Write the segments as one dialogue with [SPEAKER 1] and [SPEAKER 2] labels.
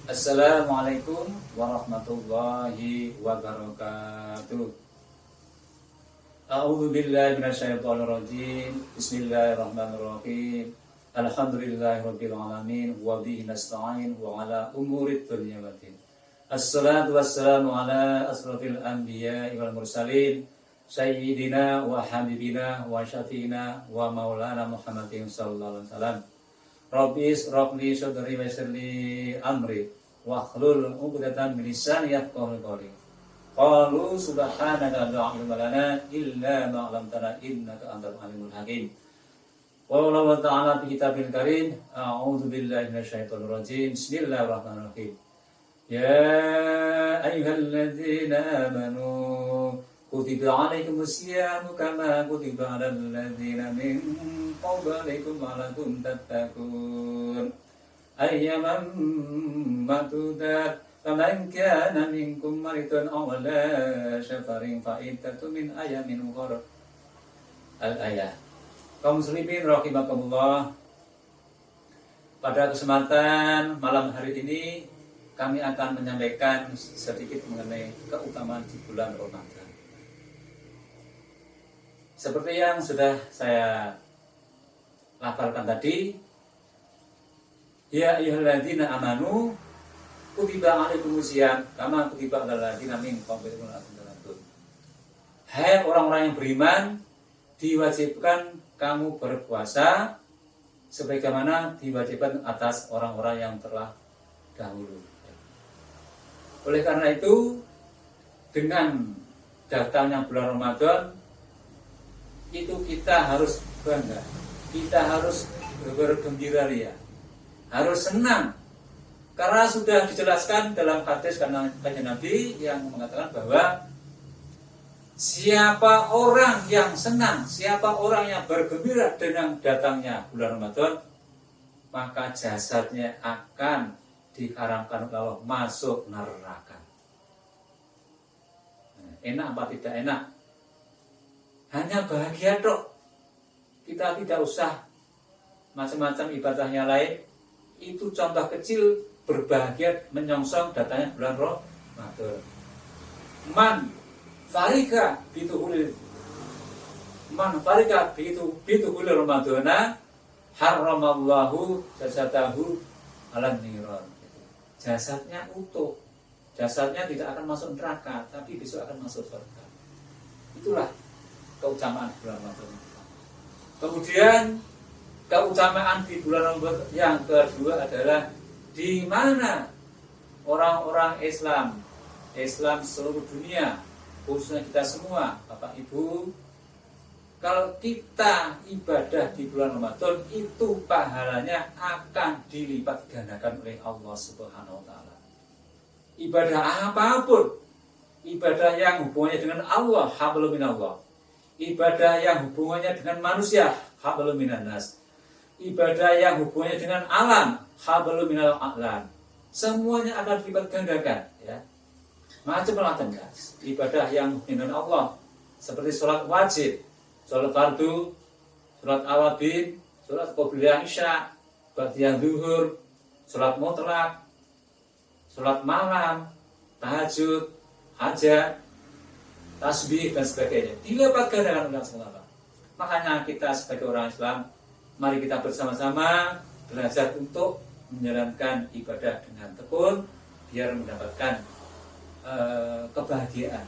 [SPEAKER 1] Assalamualaikum warahmatullahi wabarakatuh. A'udzu billahi minasyaitonir rajim. Bismillahirrahmanirrahim. Alhamdulillahirabbil alamin wa bihi nasta'in wa ala umurid dunya waddin. Assalatu wassalamu ala asrofil anbiya'i wal mursalin sayyidina wa habibina wa syafiina wa maulana Muhammadin sallallahu alaihi wasallam. Rabbis rabli sadri wa yassirli amri wahlul 'uqdatam min lisani yafqahu qawli. Qalu subhanaka la ilma lana illa ma 'allamtana innaka antal alimul hakim. Wa qala ta'ala fi kitabil karim, a'udzu billahi minasyaitonir rajim. Bismillahirrahmanirrahim. Ya ayyuhalladzina amanu kutiba 'alaikumus syiyamu kama kutiba 'alal ladzina min qablikum la'allakum tattaqun. Ayyaman ma'dudat faman kana minkum maridun aw ala safarin fa iddatun min ayamin ukhra. Al-ayah. Kaum muslimin rahimakumullah. Pada kesempatan malam hari ini kami akan menyampaikan sedikit mengenai keutamaan di bulan Ramadan. Seperti yang sudah saya lafalkan tadi, ya ayyuhalladzina amanu kutiba 'alaikumus syiyam kama kutiba 'alal ladzina min qablikum la'allakum tattaqun. Hai orang-orang yang beriman, diwajibkan kamu berpuasa sebagaimana diwajibkan atas orang-orang yang telah dahulu. Oleh karena itu, dengan datangnya bulan Ramadan itu kita harus bangga, kita harus bergembira ria, harus senang, karena sudah dijelaskan dalam hadis karena kanjeng Nabi yang mengatakan bahwa siapa orang yang senang, siapa orang yang bergembira dengan datangnya bulan Ramadan, maka jasadnya akan diharamkan oleh Allah masuk neraka. Enak apa tidak enak? Hanya bahagia dok. Kita tidak usah macam-macam ibadahnya lain. Itu contoh kecil berbahagia menyongsong datangnya bulan Ramadan. Man farika bituhul Ramadana haramallahu jasadahu alan niran. Jasadnya utuh, jasadnya tidak akan masuk neraka, tapi besok akan masuk surga. Itulah keutamaan bulan Ramadan. Kemudian keutamaan di bulan Ramadan yang kedua adalah di mana orang-orang Islam seluruh dunia, khususnya kita semua, Bapak Ibu, kalau kita ibadah di bulan Ramadan itu pahalanya akan dilipat gandakan oleh Allah Subhanahu wa taala. Ibadah apapun, ibadah yang hubungannya dengan Allah, hablum minallah. Ibadah yang hubungannya dengan manusia, hablum minannas. Ibadah yang hubungannya dengan alam, hablum minal a'lam. Semuanya akan dilipat gandakan, ya. Macam-macam, guys. Ibadah yang dengan Allah seperti sholat wajib, sholat fardu, sholat awabin, sholat qobliyah isya, ba'diyah zuhur, sholat mutlak, sholat malam, tahajud, hajat, tasbih dan sebagainya. Dilipat gandakan oleh Allah. Makanya kita sebagai orang Islam, mari kita bersama-sama belajar untuk menjalankan ibadah dengan tekun biar mendapatkan kebahagiaan.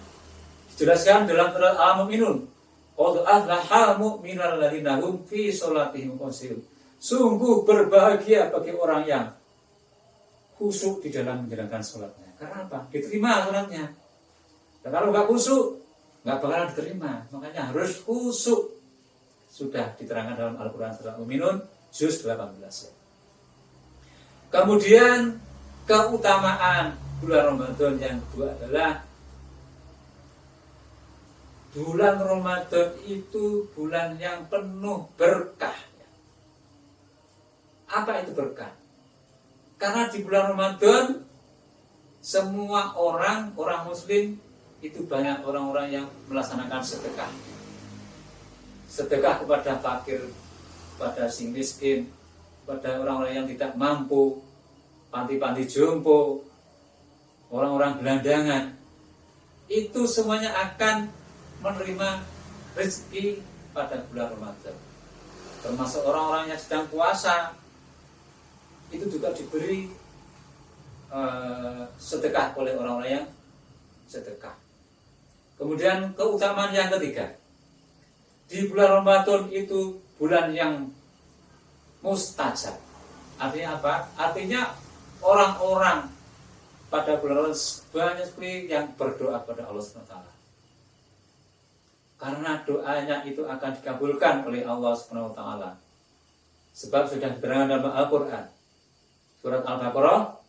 [SPEAKER 1] Dijelaskan dalam surat Al-Mu'minun, qad aflahal mu'minal ladzina hum fi sholatihim khashi'un. Sungguh berbahagia bagi orang yang khusyuk di dalam menjalankan sholatnya. Karena apa? Diterima sholatnya. Dan kalau nggak khusyuk, nggak bakalan diterima. Makanya harus khusyuk. Sudah diterangkan dalam Al-Quran surat Al-Mu'minun juz 18. Ya. Kemudian keutamaan bulan Ramadan yang kedua adalah bulan Ramadan itu bulan yang penuh berkah. Apa itu berkah? Karena di bulan Ramadan semua orang muslim itu banyak orang-orang yang melaksanakan sedekah. Sedekah kepada fakir, kepada si miskin, kepada orang-orang yang tidak mampu, panti-panti jompo, orang-orang gelandangan, itu semuanya akan menerima rezeki pada bulan Ramadan. Termasuk orang-orang yang sedang puasa, itu juga diberi sedekah oleh orang-orang yang sedekah. Kemudian keutamaan yang ketiga, di bulan Ramadan itu bulan yang mustajab. Artinya apa? Artinya orang-orang pada bulan Ramadan banyak sekali yang berdoa kepada Allah SWT. Karena doanya itu akan dikabulkan oleh Allah SWT. Sebab sudah diterangkan dalam Al-Quran, surat Al-Baqarah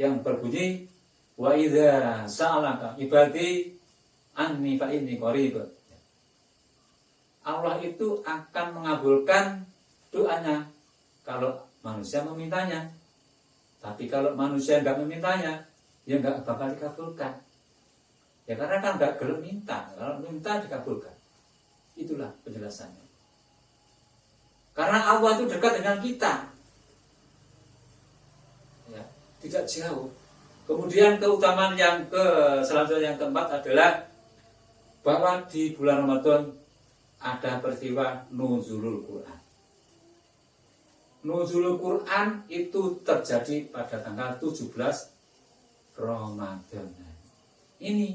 [SPEAKER 1] yang berbunyi, wa idza sa'alaka ibadi anni fa inni qarib. Allah itu akan mengabulkan doanya kalau manusia memintanya. Tapi kalau manusia nggak memintanya, ya nggak bakal dikabulkan. Ya karena kan nggak gelap minta, kalau minta dikabulkan. Itulah penjelasannya. Karena Allah itu dekat dengan kita, ya, tidak jauh. Kemudian keutamaan yang selanjutnya yang keempat adalah bahwa di bulan Ramadan ada peristiwa nuzulul Quran. Nuzulul Quran itu terjadi pada tanggal 17 Ramadan. Ini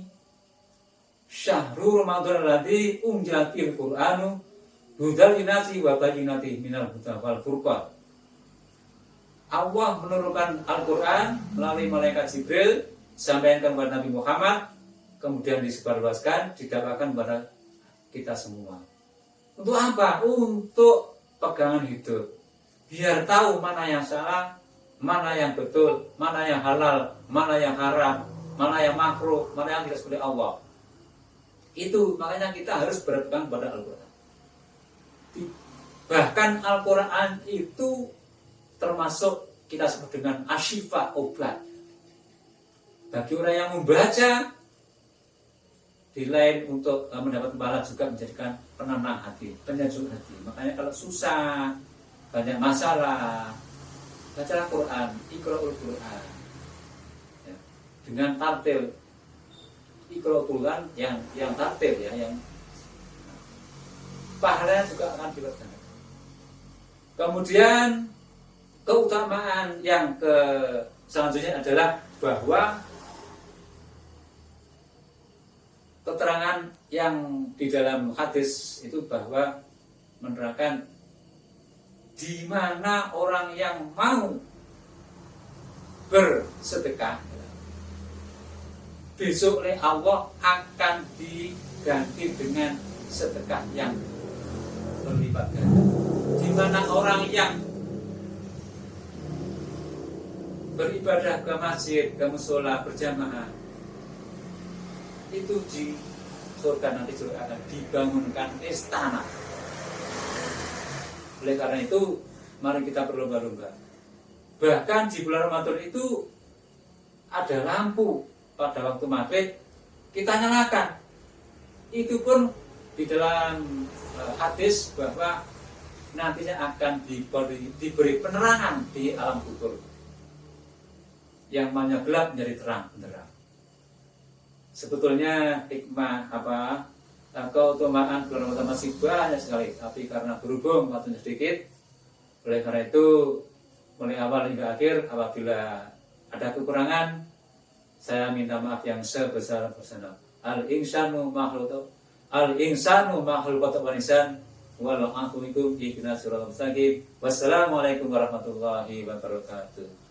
[SPEAKER 1] Syahrul Ramadan alladzi unzila fil Qur'anu hudal linasi wa bayyinatin minal huda wal furqan. Allah menurunkan Al-Quran melalui malaikat Jibril, sampaikan kepada Nabi Muhammad, kemudian disebarluaskan, didapatkan kepada kita semua. Untuk apa? Untuk pegangan hidup. Biar tahu mana yang salah, mana yang betul, mana yang halal, mana yang haram, mana yang makruh, mana yang tidak seperti Allah. Itu makanya kita harus berpegang pada Al-Quran. Bahkan Al-Quran itu termasuk kita sebut dengan asyifa, obat. Bagi orang yang membaca, di lain untuk mendapat pahala juga menjadikan penenang hati, penyejuk hati. Makanya kalau susah, banyak masalah, bacalah Quran, iqra'ul Quran. Ya, dengan tartil, iqra'ul Quran yang tartil ya, yang pahalanya juga akan dilaksanakan. Kemudian keutamaan yang selanjutnya adalah bahwa keterangan yang di dalam hadis itu bahwa menerangkan di mana orang yang mau bersedekah besok oleh Allah akan diganti dengan sedekah yang berlipat ganda. Di mana orang yang beribadah ke masjid, ke musola berjamaah, itu di surga nanti juga akan dibangunkan istana. Oleh karena itu, mari kita berlomba-lomba. Bahkan di bulan Ramadan itu ada lampu pada waktu maghrib, kita nyalakan. Itu pun di dalam hadis bahwa nantinya akan diberi penerangan di alam kubur. Yang namanya gelap menjadi terang benderang. Sebetulnya hikmah keutamaan bulan Ramadan masih banyak sekali, tapi karena berhubung waktunya sedikit, oleh karena itu mulai awal hingga akhir apabila ada kekurangan, saya minta maaf yang sebesar-besarnya. Al-insanu makhlukun wa insan wal afu minkum ihdinas siratal mustaqim. Wassalamualaikum warahmatullahi wabarakatuh.